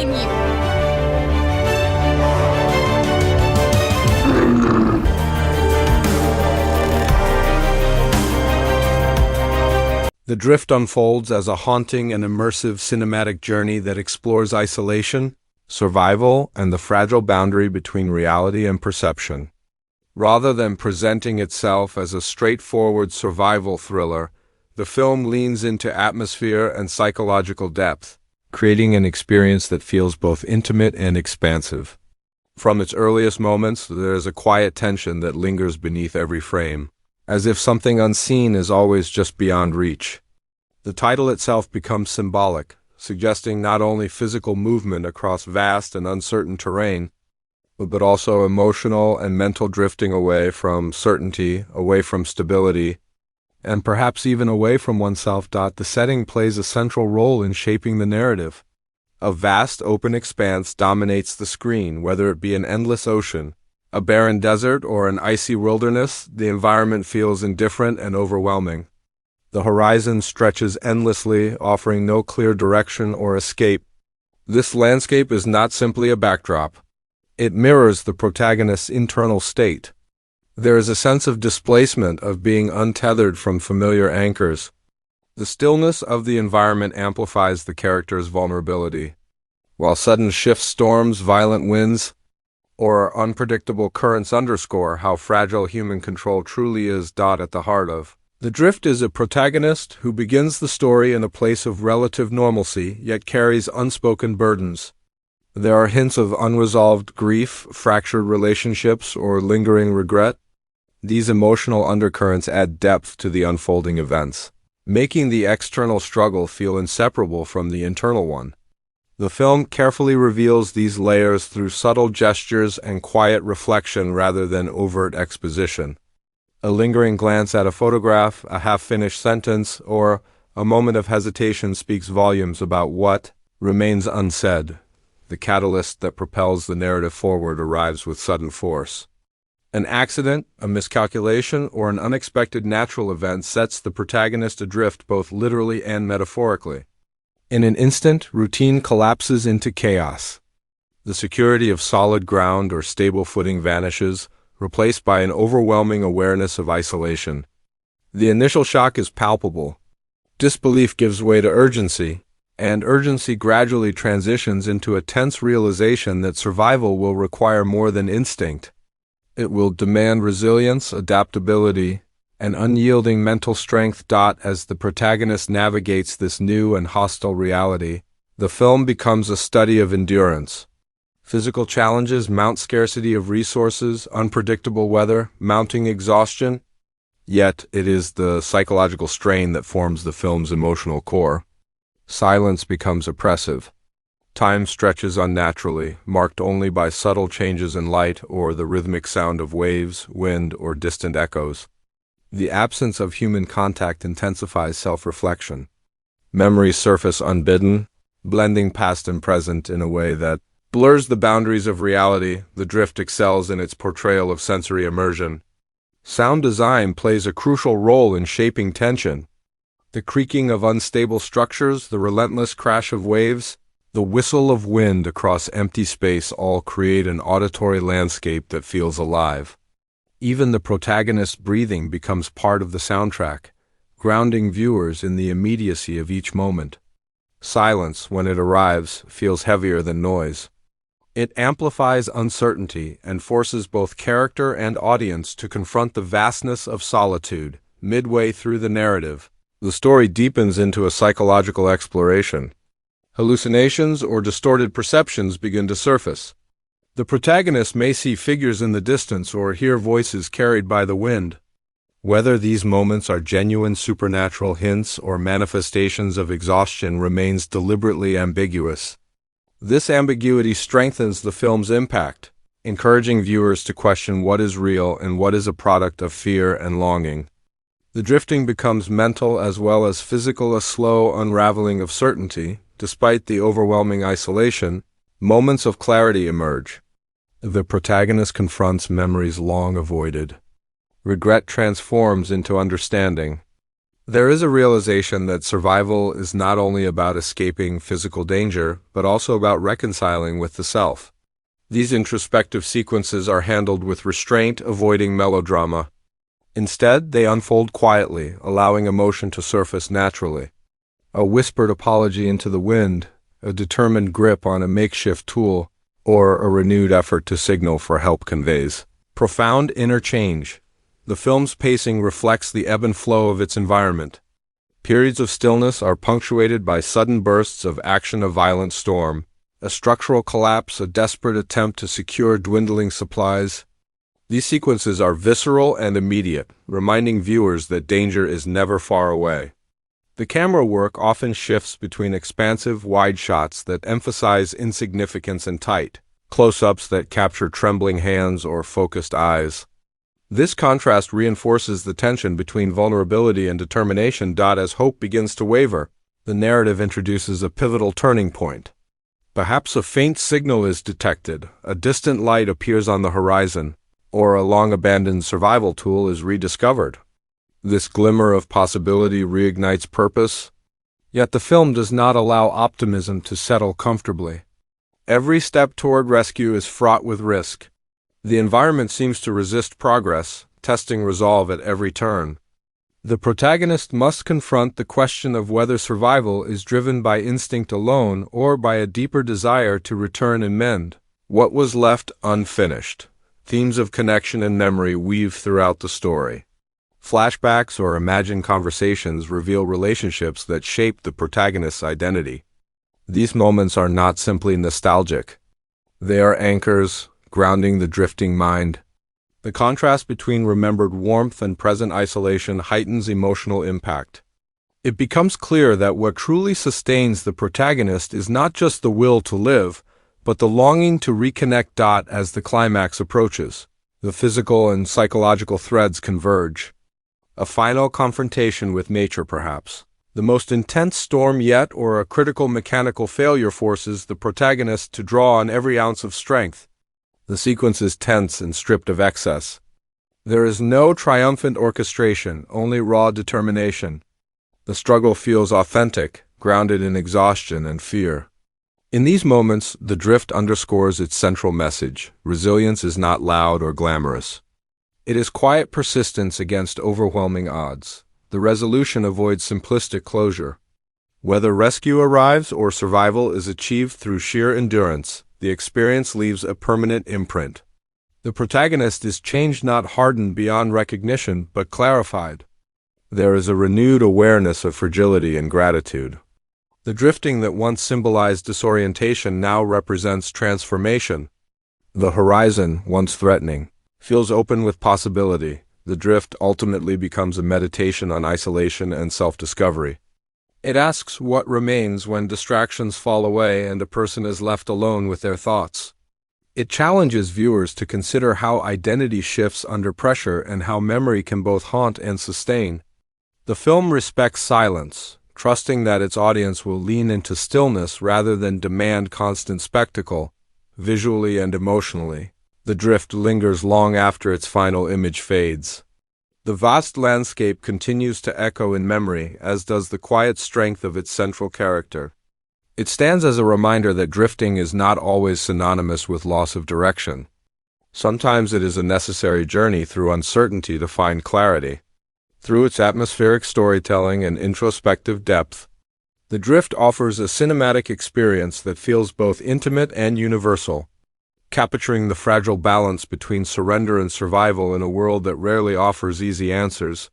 continue. The drift unfolds as a haunting and immersive cinematic journey that explores isolation, survival, and the fragile boundary between reality and perception. Rather than presenting itself as a straightforward survival thriller, the film leans into atmosphere and psychological depth, creating an experience that feels both intimate and expansive. From its earliest moments, there is a quiet tension that lingers beneath every frame, as if something unseen is always just beyond reach. The title itself becomes symbolic, suggesting not only physical movement across vast and uncertain terrain, but also emotional and mental drifting away from certainty, away from stability, and perhaps even away from oneself. The setting plays a central role in shaping the narrative. A vast open expanse dominates the screen, whether it be an endless ocean, a barren desert, or an icy wilderness. The environment feels indifferent and overwhelming. The horizon stretches endlessly, offering no clear direction or escape. This landscape is not simply a backdrop. It mirrors the protagonist's internal state. There is a sense of displacement, of being untethered from familiar anchors. The stillness of the environment amplifies the character's vulnerability, while sudden shifts, storms, violent winds, or unpredictable currents underscore how fragile human control truly is. At the heart of The Drift is a protagonist who begins the story in a place of relative normalcy, yet carries unspoken burdens. There are hints of unresolved grief, fractured relationships, or lingering regret. These emotional undercurrents add depth to the unfolding events, making the external struggle feel inseparable from the internal one. The film carefully reveals these layers through subtle gestures and quiet reflection rather than overt exposition. A lingering glance at a photograph, a half-finished sentence, or a moment of hesitation speaks volumes about what remains unsaid. The catalyst that propels the narrative forward arrives with sudden force. An accident, a miscalculation, or an unexpected natural event sets the protagonist adrift both literally and metaphorically. In an instant, routine collapses into chaos. The security of solid ground or stable footing vanishes, replaced by an overwhelming awareness of isolation. The initial shock is palpable. Disbelief gives way to urgency, and urgency gradually transitions into a tense realization that survival will require more than instinct. It will demand resilience, adaptability, and unyielding mental strength. As the protagonist navigates this new and hostile reality, the film becomes a study of endurance. Physical challenges mount, scarcity of resources, unpredictable weather, mounting exhaustion. Yet it is the psychological strain that forms the film's emotional core. Silence becomes oppressive. Time stretches unnaturally, marked only by subtle changes in light or the rhythmic sound of waves, wind, or distant echoes. The absence of human contact intensifies self-reflection. Memories surface unbidden, blending past and present in a way that blurs the boundaries of reality. The Drift excels in its portrayal of sensory immersion. Sound design plays a crucial role in shaping tension. The creaking of unstable structures, the relentless crash of waves, the whistle of wind across empty space all create an auditory landscape that feels alive. Even the protagonist's breathing becomes part of the soundtrack, grounding viewers in the immediacy of each moment. Silence, when it arrives, feels heavier than noise. It amplifies uncertainty and forces both character and audience to confront the vastness of solitude. Midway through the narrative, the story deepens into a psychological exploration. Hallucinations or distorted perceptions begin to surface. The protagonist may see figures in the distance or hear voices carried by the wind. Whether these moments are genuine supernatural hints or manifestations of exhaustion remains deliberately ambiguous. This ambiguity strengthens the film's impact, encouraging viewers to question what is real and what is a product of fear and longing. The drifting becomes mental as well as physical, a slow unraveling of certainty. Despite the overwhelming isolation, moments of clarity emerge. The protagonist confronts memories long avoided. Regret transforms into understanding. There is a realization that survival is not only about escaping physical danger, but also about reconciling with the self. These introspective sequences are handled with restraint, avoiding melodrama. Instead, they unfold quietly, allowing emotion to surface naturally. A whispered apology into the wind, a determined grip on a makeshift tool, or a renewed effort to signal for help conveys profound inner change. The film's pacing reflects the ebb and flow of its environment. Periods of stillness are punctuated by sudden bursts of action, a violent storm, a structural collapse, a desperate attempt to secure dwindling supplies. These sequences are visceral and immediate, reminding viewers that danger is never far away. The camera work often shifts between expansive, wide shots that emphasize insignificance and tight close-ups that capture trembling hands or focused eyes. This contrast reinforces the tension between vulnerability and determination. As hope begins to waver, the narrative introduces a pivotal turning point. Perhaps a faint signal is detected, a distant light appears on the horizon, or a long-abandoned survival tool is rediscovered. This glimmer of possibility reignites purpose, yet the film does not allow optimism to settle comfortably. Every step toward rescue is fraught with risk. The environment seems to resist progress, testing resolve at every turn. The protagonist must confront the question of whether survival is driven by instinct alone or by a deeper desire to return and mend what was left unfinished. Themes of connection and memory weave throughout the story. Flashbacks or imagined conversations reveal relationships that shape the protagonist's identity. These moments are not simply nostalgic. They are anchors, grounding the drifting mind. The contrast between remembered warmth and present isolation heightens emotional impact. It becomes clear that what truly sustains the protagonist is not just the will to live, but the longing to reconnect. As the climax approaches, the physical and psychological threads converge. A final confrontation with nature, perhaps the most intense storm yet, or a critical mechanical failure, forces the protagonist to draw on every ounce of strength. The sequence is tense and stripped of excess. There is no triumphant orchestration, only raw determination. The struggle feels authentic, grounded in exhaustion and fear. In these moments, the drift underscores its central message. Resilience is not loud or glamorous. It is quiet persistence against overwhelming odds. The resolution avoids simplistic closure. Whether rescue arrives or survival is achieved through sheer endurance, the experience leaves a permanent imprint. The protagonist is changed, not hardened beyond recognition, but clarified. There is a renewed awareness of fragility and gratitude. The drifting that once symbolized disorientation now represents transformation. The horizon, once threatening, feels open with possibility. The drift ultimately becomes a meditation on isolation and self-discovery. It asks what remains when distractions fall away and a person is left alone with their thoughts. It challenges viewers to consider how identity shifts under pressure and how memory can both haunt and sustain. The film respects silence, trusting that its audience will lean into stillness rather than demand constant spectacle, visually and emotionally. The drift lingers long after its final image fades. The vast landscape continues to echo in memory, as does the quiet strength of its central character. It stands as a reminder that drifting is not always synonymous with loss of direction. Sometimes it is a necessary journey through uncertainty to find clarity. Through its atmospheric storytelling and introspective depth, The Drift offers a cinematic experience that feels both intimate and universal, capturing the fragile balance between surrender and survival in a world that rarely offers easy answers.